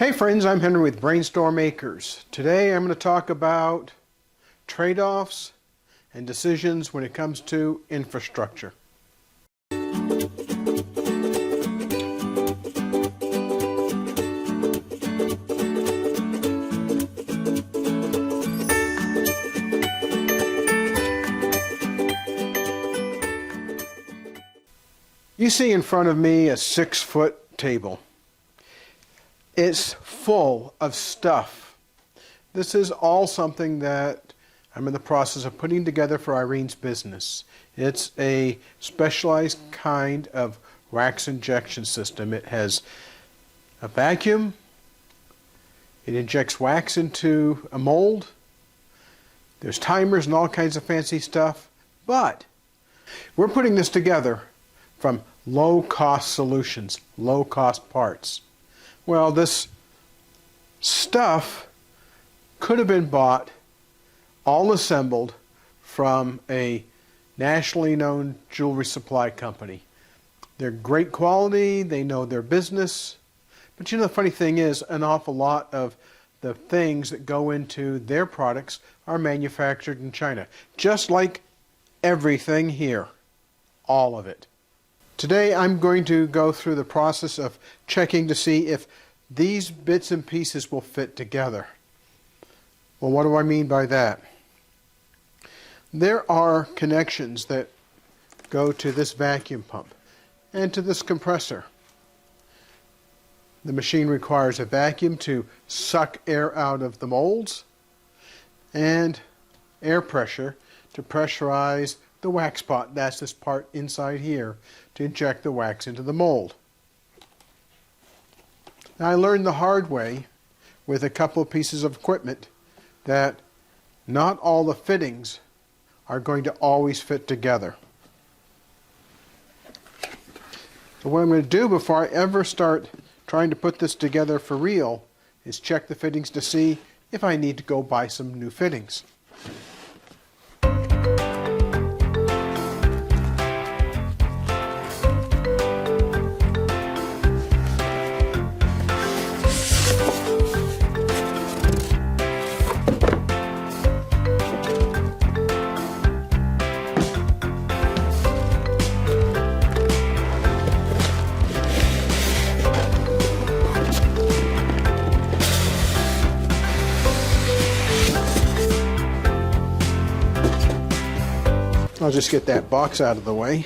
Hey friends, I'm Henry with BrainStormAcres. Today I'm going to talk about trade-offs and decisions when it comes to infrastructure. You see in front of me a 6-foot table. It's full of stuff. This is all something that I'm in the process of putting together for Irene's business. It's a specialized kind of wax injection system. It has a vacuum. It injects wax into a mold. There's timers and all kinds of fancy stuff. But we're putting this together from low-cost solutions, low-cost parts. Well, this stuff could have been bought all assembled from a nationally known jewelry supply company. They're great quality, they know their business, but you know the funny thing is an awful lot of the things that go into their products are manufactured in China, just like everything here, all of it. Today I'm going to go through the process of checking to see if these bits and pieces will fit together. Well, what do I mean by that? There are connections that go to this vacuum pump and to this compressor. The machine requires a vacuum to suck air out of the molds and air pressure to pressurize the wax pot. That's this part inside here to inject the wax into the mold. Now, I learned the hard way with a couple of pieces of equipment that not all the fittings are going to always fit together. So what I'm going to do before I ever start trying to put this together for real is check the fittings to see if I need to go buy some new fittings. I'll just get that box out of the way.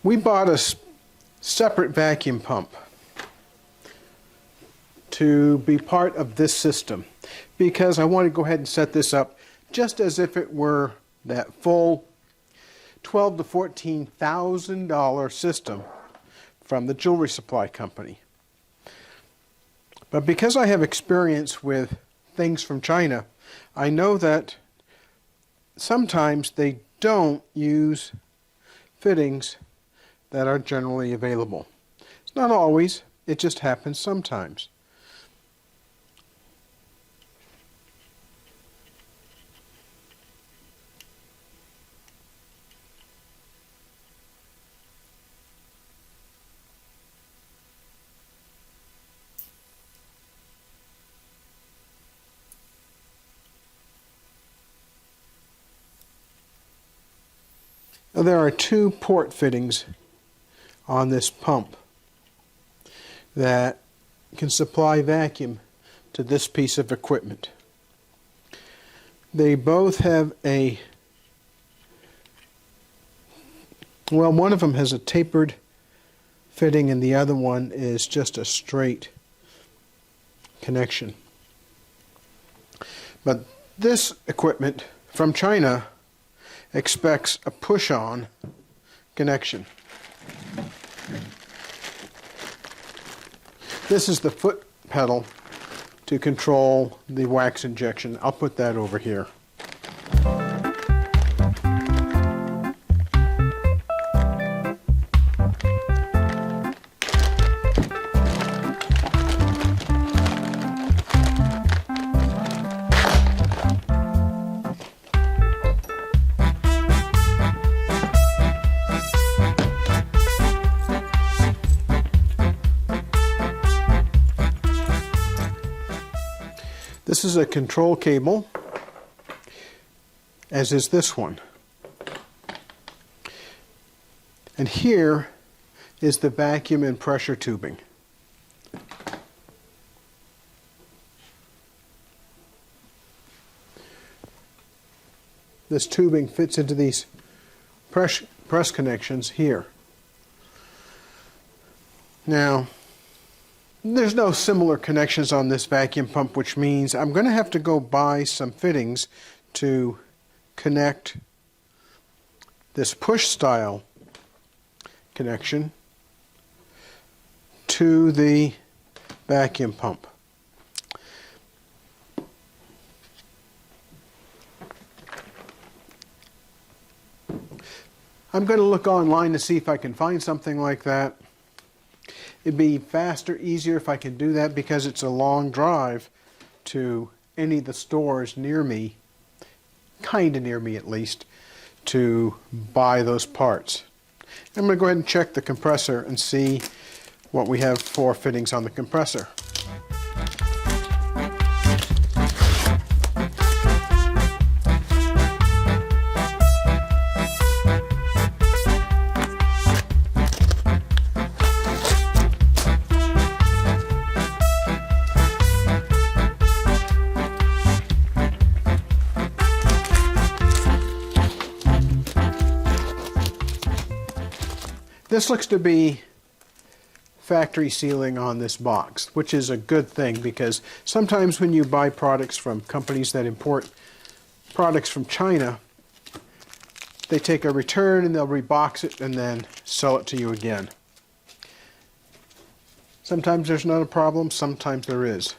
We bought a separate vacuum pump to be part of this system because I want to go ahead and set this up just as if it were that full $12,000 to $14,000 system from the jewelry supply company. But because I have experience with things from China, I know that sometimes they don't use fittings that are generally available. It's not always, it just happens sometimes. Now, there are two port fittings on this pump that can supply vacuum to this piece of equipment. They both have one of them has a tapered fitting and the other one is just a straight connection. But this equipment from China expects a push-on connection. This is the foot pedal to control the wax injection. I'll put that over here. This is a control cable, as is this one. And here is the vacuum and pressure tubing. This tubing fits into these press connections here. Now, there's no similar connections on this vacuum pump, which means I'm going to have to go buy some fittings to connect this push style connection to the vacuum pump. I'm going to look online to see if I can find something like that. It'd be faster, easier if I could do that, because it's a long drive to any of the stores near me, kind of near me at least, to buy those parts. I'm going to go ahead and check the compressor and see what we have for fittings on the compressor. This looks to be factory sealing on this box, which is a good thing, because sometimes when you buy products from companies that import products from China, they take a return and they'll rebox it and then sell it to you again. Sometimes there's not a problem, sometimes there is.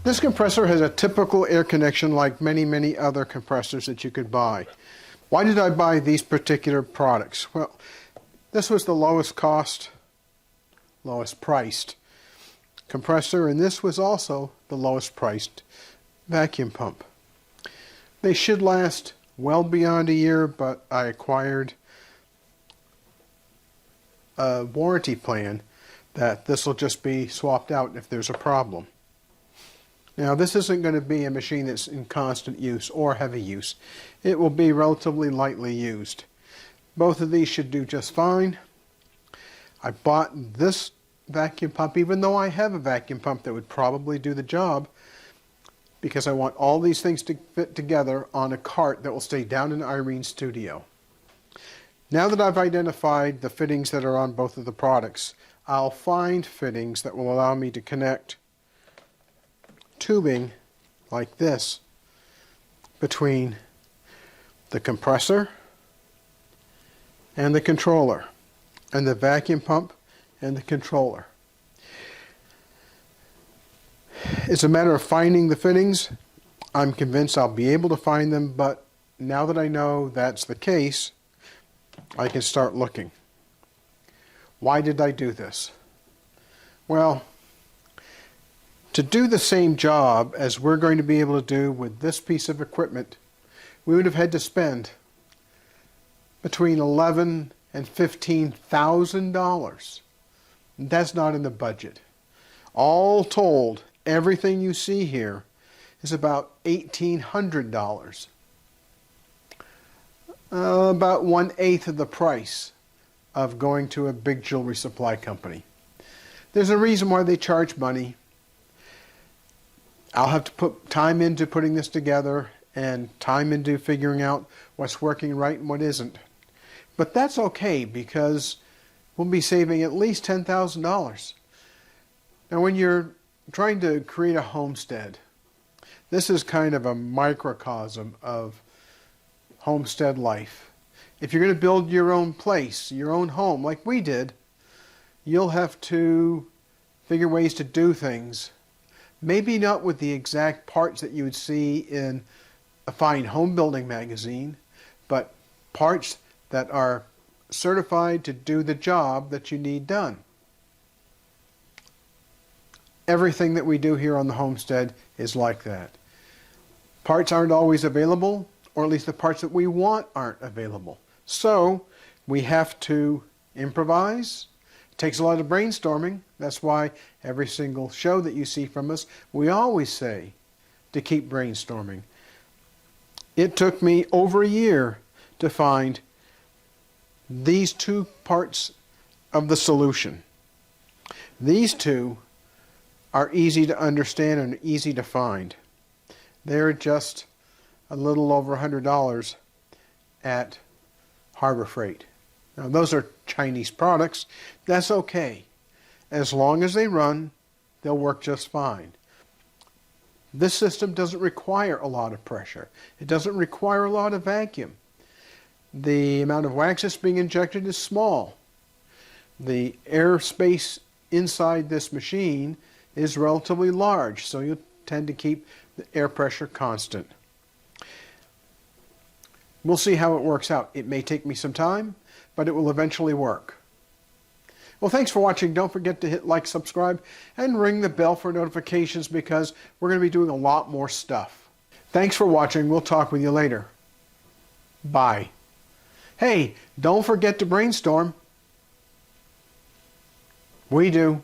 This compressor has a typical air connection like many other compressors that you could buy. Why did I buy these particular products? Well, this was the lowest cost, lowest priced compressor, and this was also the lowest priced vacuum pump. They should last well beyond a year, but I acquired a warranty plan that this will just be swapped out if there's a problem. Now, this isn't going to be a machine that's in constant use or heavy use. It will be relatively lightly used. Both of these should do just fine. I bought this vacuum pump, even though I have a vacuum pump that would probably do the job, because I want all these things to fit together on a cart that will stay down in Irene's studio. Now that I've identified the fittings that are on both of the products, I'll find fittings that will allow me to connect tubing like this between the compressor and the controller, and the vacuum pump and the controller. It's a matter of finding the fittings. I'm convinced I'll be able to find them, but now that I know that's the case, I can start looking. Why did I do this? Well, To do the same job as we're going to be able to do with this piece of equipment, we would have had to spend between $11,000 and $15,000. That's not in the budget. All told, everything you see here is about $1,800. About 1/8 of the price of going to a big jewelry supply company. There's a reason why they charge money. I'll have to put time into putting this together and time into figuring out what's working right and what isn't. But that's okay because we'll be saving at least $10,000. Now when you're trying to create a homestead, this is kind of a microcosm of homestead life. If you're going to build your own place, your own home, like we did, you'll have to figure ways to do things. Maybe not with the exact parts that you would see in a fine home building magazine, but parts that are certified to do the job that you need done. Everything that we do here on the homestead is like that. Parts aren't always available, or at least the parts that we want aren't available. So we have to improvise. It takes a lot of brainstorming. That's why every single show that you see from us, we always say to keep brainstorming. It took me over a year to find these two parts of the solution. These two are easy to understand and easy to find. They're just a little over $100 at Harbor Freight. Now those are Chinese products. That's okay. As long as they run, they'll work just fine. This system doesn't require a lot of pressure. It doesn't require a lot of vacuum. The amount of wax that's being injected is small. The air space inside this machine is relatively large, so you tend to keep the air pressure constant. We'll see how it works out. It may take me some time, but it will eventually work. Well, thanks for watching. Don't forget to hit like, subscribe, and ring the bell for notifications because we're going to be doing a lot more stuff. Thanks for watching. We'll talk with you later. Bye. Hey, don't forget to brainstorm. We do.